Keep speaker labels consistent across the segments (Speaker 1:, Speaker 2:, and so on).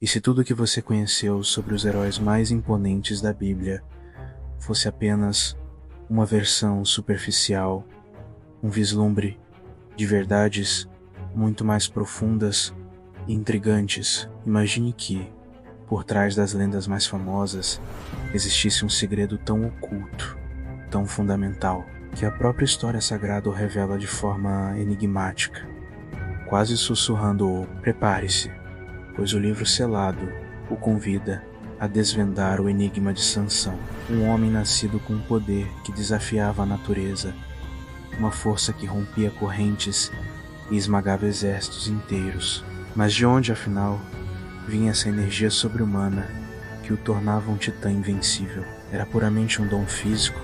Speaker 1: E se tudo o que você conheceu sobre os heróis mais imponentes da Bíblia fosse apenas uma versão superficial, um vislumbre de verdades muito mais profundas e intrigantes, imagine que, por trás das lendas mais famosas, existisse um segredo tão oculto, tão fundamental, que a própria história sagrada o revela de forma enigmática, quase sussurrando o "prepare-se", pois o livro selado o convida a desvendar o enigma de Sansão, um homem nascido com um poder que desafiava a natureza, uma força que rompia correntes e esmagava exércitos inteiros. Mas de onde, afinal, vinha essa energia sobre-humana que o tornava um titã invencível? Era puramente um dom físico,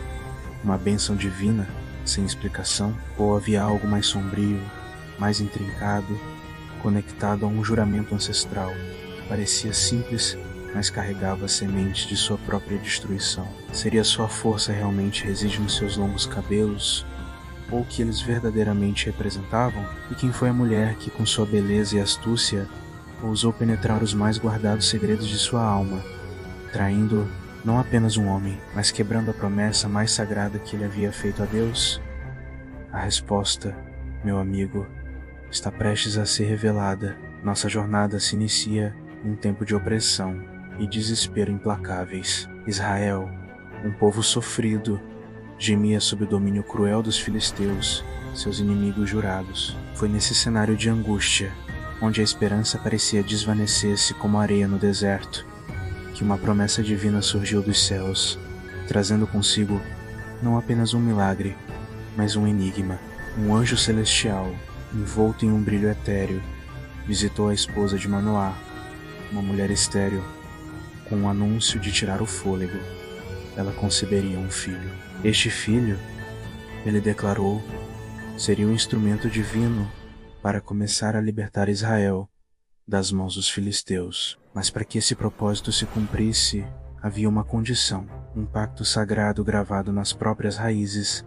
Speaker 1: uma bênção divina, sem explicação? Ou havia algo mais sombrio, mais intrincado, conectado a um juramento ancestral, que parecia simples, mas carregava a semente de sua própria destruição? Seria sua força realmente reside nos seus longos cabelos, ou o que eles verdadeiramente representavam? E quem foi a mulher que, com sua beleza e astúcia, ousou penetrar os mais guardados segredos de sua alma, traindo não apenas um homem, mas quebrando a promessa mais sagrada que ele havia feito a Deus? A resposta, meu amigo, está prestes a ser revelada. Nossa jornada se inicia em um tempo de opressão e desespero implacáveis. Israel, um povo sofrido, gemia sob o domínio cruel dos filisteus, seus inimigos jurados. Foi nesse cenário de angústia, onde a esperança parecia desvanecer-se como areia no deserto, que uma promessa divina surgiu dos céus, trazendo consigo não apenas um milagre, mas um enigma. Um anjo celestial, envolto em um brilho etéreo, visitou a esposa de Manoá, uma mulher estéril, com o anúncio de tirar o fôlego. Ela conceberia um filho. Este filho, ele declarou, seria um instrumento divino para começar a libertar Israel das mãos dos filisteus. Mas para que esse propósito se cumprisse, havia uma condição, um pacto sagrado gravado nas próprias raízes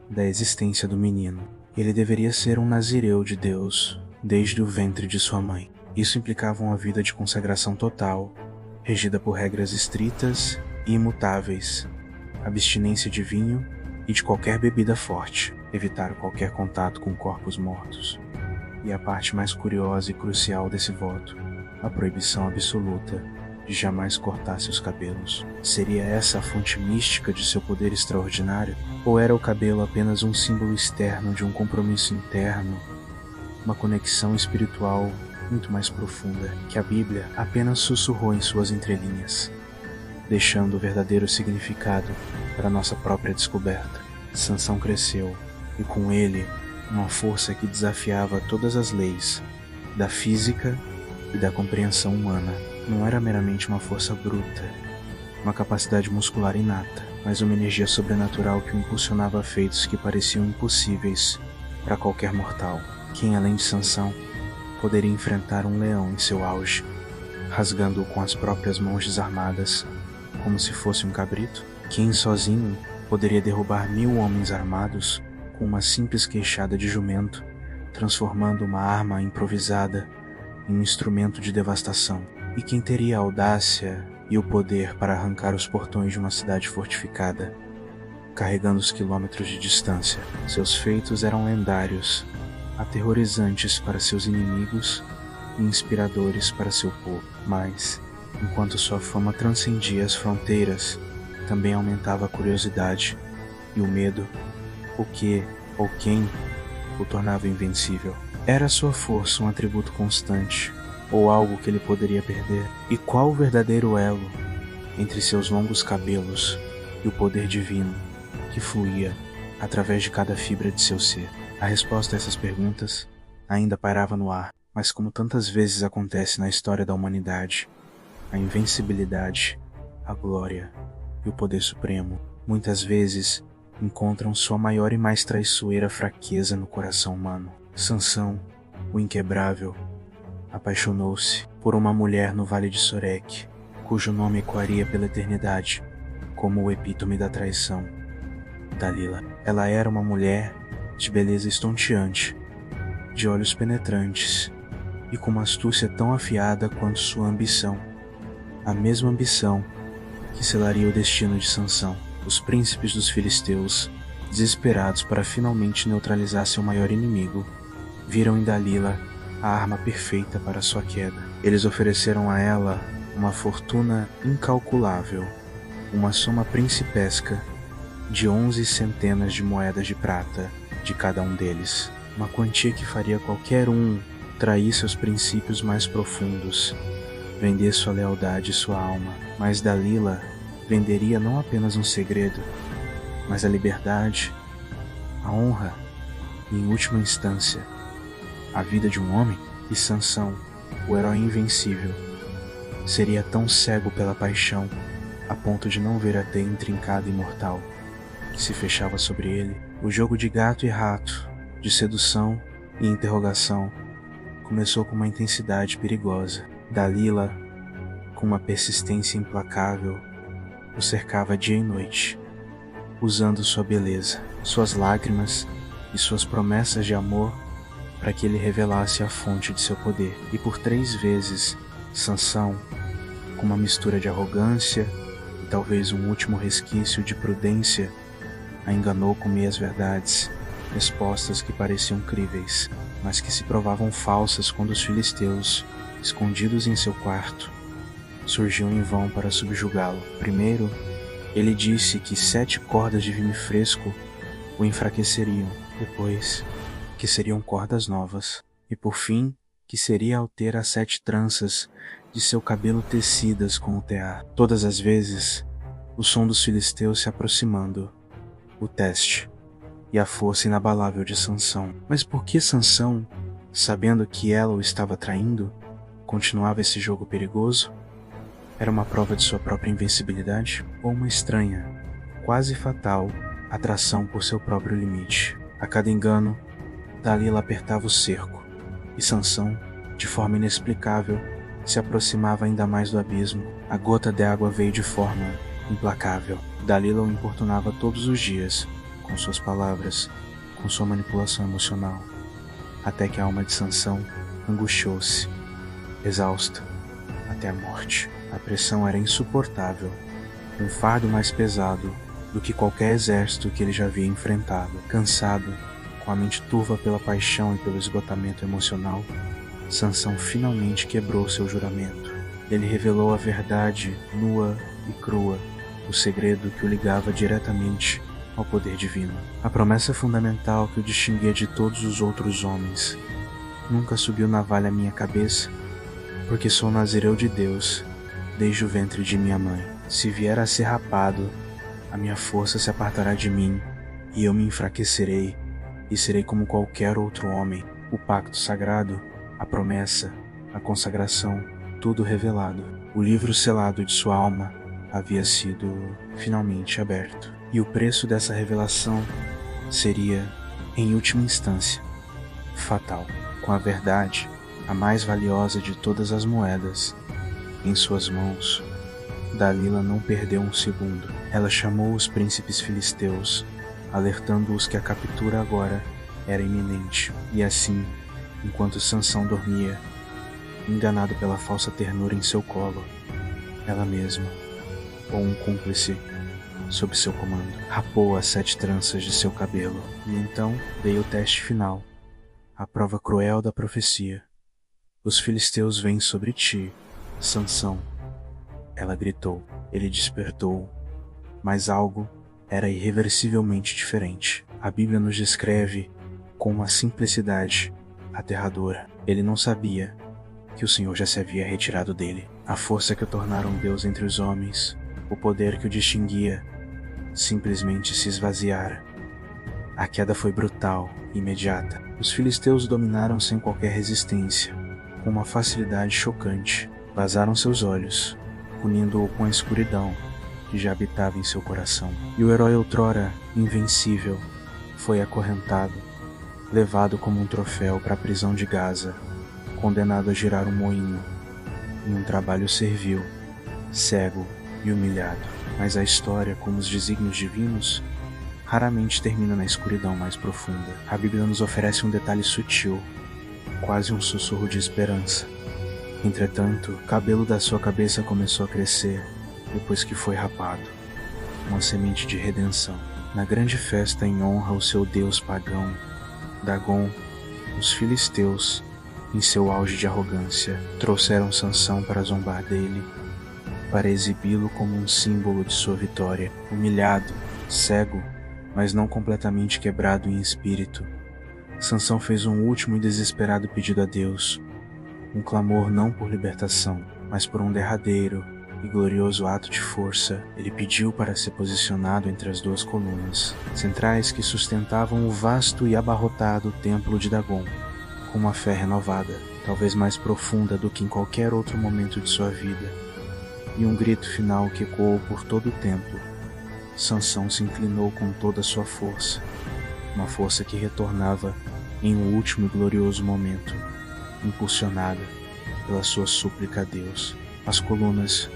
Speaker 1: da existência do menino. Ele deveria ser um nazireu de Deus, desde o ventre de sua mãe. Isso implicava uma vida de consagração total, regida por regras estritas e imutáveis, abstinência de vinho e de qualquer bebida forte, evitar qualquer contato com corpos mortos. E a parte mais curiosa e crucial desse voto, a proibição absoluta de jamais cortar seus cabelos. Seria essa a fonte mística de seu poder extraordinário? Ou era o cabelo apenas um símbolo externo de um compromisso interno, uma conexão espiritual muito mais profunda, que a Bíblia apenas sussurrou em suas entrelinhas, deixando o verdadeiro significado para nossa própria descoberta? Sansão cresceu, e com ele, uma força que desafiava todas as leis da física e da compreensão humana. Não era meramente uma força bruta, uma capacidade muscular inata, mas uma energia sobrenatural que o impulsionava a feitos que pareciam impossíveis para qualquer mortal. Quem, além de Sansão, poderia enfrentar um leão em seu auge, rasgando-o com as próprias mãos desarmadas, como se fosse um cabrito? Quem sozinho poderia derrubar 1000 homens armados com uma simples queixada de jumento, transformando uma arma improvisada em um instrumento de devastação? E quem teria a audácia e o poder para arrancar os portões de uma cidade fortificada, carregando os quilômetros de distância? Seus feitos eram lendários, aterrorizantes para seus inimigos e inspiradores para seu povo. Mas, enquanto sua fama transcendia as fronteiras, também aumentava a curiosidade e o medo. O que ou quem o tornava invencível? Era sua força um atributo constante, ou algo que ele poderia perder? E qual o verdadeiro elo entre seus longos cabelos e o poder divino que fluía através de cada fibra de seu ser? A resposta a essas perguntas ainda pairava no ar, mas como tantas vezes acontece na história da humanidade, a invencibilidade, a glória e o poder supremo muitas vezes encontram sua maior e mais traiçoeira fraqueza no coração humano. Sansão, o inquebrável, apaixonou-se por uma mulher no Vale de Sorek, cujo nome ecoaria pela eternidade como o epítome da traição, Dalila. Ela era uma mulher de beleza estonteante, de olhos penetrantes e com uma astúcia tão afiada quanto sua ambição, a mesma ambição que selaria o destino de Sansão. Os príncipes dos filisteus, desesperados para finalmente neutralizar seu maior inimigo, viram em Dalila a arma perfeita para sua queda. Eles ofereceram a ela uma fortuna incalculável, uma soma principesca de 11 centenas de moedas de prata de cada um deles, uma quantia que faria qualquer um trair seus princípios mais profundos, vender sua lealdade e sua alma. Mas Dalila venderia não apenas um segredo, mas a liberdade, a honra e, em última instância, a vida de um homem. E Sansão, o herói invencível, seria tão cego pela paixão a ponto de não ver a teia intrincada e mortal que se fechava sobre ele. O jogo de gato e rato, de sedução e interrogação, começou com uma intensidade perigosa. Dalila, com uma persistência implacável, o cercava dia e noite, usando sua beleza, suas lágrimas e suas promessas de amor para que ele revelasse a fonte de seu poder. E por 3 vezes, Sansão, com uma mistura de arrogância e talvez um último resquício de prudência, a enganou com meias verdades, respostas que pareciam críveis, mas que se provavam falsas quando os filisteus, escondidos em seu quarto, surgiam em vão para subjugá-lo. Primeiro, ele disse que 7 cordas de vinho fresco o enfraqueceriam. Depois, que seriam cordas novas. E por fim, que seria ao ter as 7 tranças de seu cabelo tecidas com o tear. Todas as vezes, o som dos filisteus se aproximando, o teste e a força inabalável de Sansão. Mas por que Sansão, sabendo que ela o estava traindo, continuava esse jogo perigoso? Era uma prova de sua própria invencibilidade ou uma estranha, quase fatal, atração por seu próprio limite? A cada engano, Dalila apertava o cerco, e Sansão, de forma inexplicável, se aproximava ainda mais do abismo. A gota de água veio de forma implacável. Dalila o importunava todos os dias, com suas palavras, com sua manipulação emocional, até que a alma de Sansão angustiou-se, exausta, até a morte. A pressão era insuportável, um fardo mais pesado do que qualquer exército que ele já havia enfrentado. Cansado, com a mente turva pela paixão e pelo esgotamento emocional, Sansão finalmente quebrou seu juramento. Ele revelou a verdade nua e crua, o segredo que o ligava diretamente ao poder divino. A promessa fundamental que o distinguia de todos os outros homens. Nunca subiu navalha à minha cabeça, porque sou nazireu de Deus desde o ventre de minha mãe. Se vier a ser rapado, a minha força se apartará de mim, e eu me enfraquecerei, e serei como qualquer outro homem. O pacto sagrado, a promessa, a consagração, tudo revelado. O livro selado de sua alma havia sido finalmente aberto. E o preço dessa revelação seria, em última instância, fatal. Com a verdade, a mais valiosa de todas as moedas, em suas mãos, Dalila não perdeu um segundo. Ela chamou os príncipes filisteus, alertando-os que a captura agora era iminente. E assim, enquanto Sansão dormia, enganado pela falsa ternura em seu colo, ela mesma, ou um cúmplice, sob seu comando, rapou as 7 tranças de seu cabelo. E então veio o teste final, a prova cruel da profecia. Os filisteus vêm sobre ti, Sansão. Ela gritou. Ele despertou, mas algo era irreversivelmente diferente. A Bíblia nos descreve com uma simplicidade aterradora. Ele não sabia que o Senhor já se havia retirado dele. A força que o tornara um Deus entre os homens, o poder que o distinguia, simplesmente se esvaziara. A queda foi brutal e imediata. Os filisteus o dominaram sem qualquer resistência, com uma facilidade chocante. Vazaram seus olhos, unindo-o com a escuridão que já habitava em seu coração. E o herói outrora invencível foi acorrentado, levado como um troféu para a prisão de Gaza, condenado a girar um moinho em um trabalho servil, cego e humilhado. Mas a história, como os desígnios divinos, raramente termina na escuridão mais profunda. A Bíblia nos oferece um detalhe sutil, quase um sussurro de esperança. Entretanto, o cabelo da sua cabeça começou a crescer depois que foi rapado, uma semente de redenção. Na grande festa em honra ao seu deus pagão, Dagon, os filisteus, em seu auge de arrogância, trouxeram Sansão para zombar dele, para exibi-lo como um símbolo de sua vitória. Humilhado, cego, mas não completamente quebrado em espírito, Sansão fez um último e desesperado pedido a Deus, um clamor não por libertação, mas por um derradeiro e glorioso ato de força. Ele pediu para ser posicionado entre as duas colunas centrais que sustentavam o vasto e abarrotado templo de Dagon, com uma fé renovada, talvez mais profunda do que em qualquer outro momento de sua vida, e um grito final que ecoou por todo o templo. Sansão se inclinou com toda a sua força, uma força que retornava em um último e glorioso momento, impulsionada pela sua súplica a Deus. As colunas,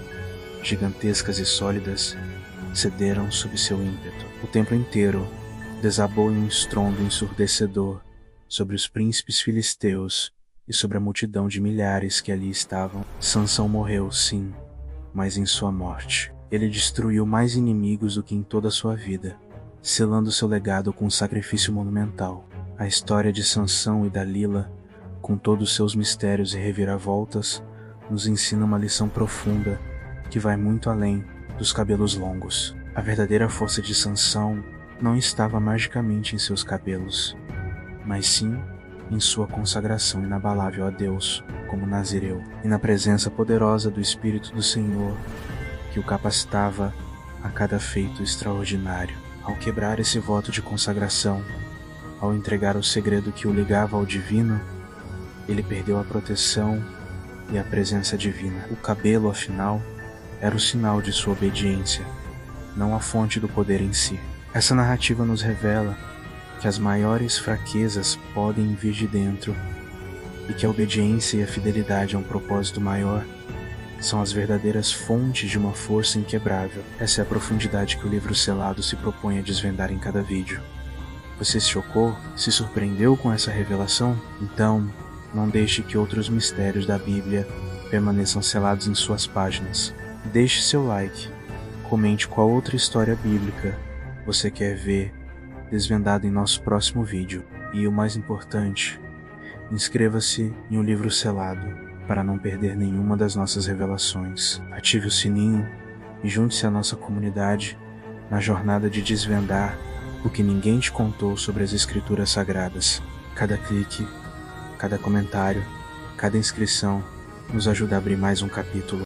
Speaker 1: gigantescas e sólidas, cederam sob seu ímpeto. O templo inteiro desabou em um estrondo ensurdecedor sobre os príncipes filisteus e sobre a multidão de milhares que ali estavam. Sansão morreu, sim, mas em sua morte ele destruiu mais inimigos do que em toda a sua vida, selando seu legado com um sacrifício monumental. A história de Sansão e Dalila, com todos seus mistérios e reviravoltas, nos ensina uma lição profunda que vai muito além dos cabelos longos. A verdadeira força de Sansão não estava magicamente em seus cabelos, mas sim em sua consagração inabalável a Deus como nazireu, e na presença poderosa do Espírito do Senhor, que o capacitava a cada feito extraordinário. Ao quebrar esse voto de consagração, ao entregar o segredo que o ligava ao divino, ele perdeu a proteção e a presença divina. O cabelo, afinal, era o sinal de sua obediência, não a fonte do poder em si. Essa narrativa nos revela que as maiores fraquezas podem vir de dentro e que a obediência e a fidelidade a um propósito maior são as verdadeiras fontes de uma força inquebrável. Essa é a profundidade que o livro selado se propõe a desvendar em cada vídeo. Você se chocou? Se surpreendeu com essa revelação? Então, não deixe que outros mistérios da Bíblia permaneçam selados em suas páginas. Deixe seu like, comente qual outra história bíblica você quer ver desvendada em nosso próximo vídeo. E o mais importante, inscreva-se em O Livro Selado para não perder nenhuma das nossas revelações. Ative o sininho e junte-se à nossa comunidade na jornada de desvendar o que ninguém te contou sobre as Escrituras Sagradas. Cada clique, cada comentário, cada inscrição nos ajuda a abrir mais um capítulo.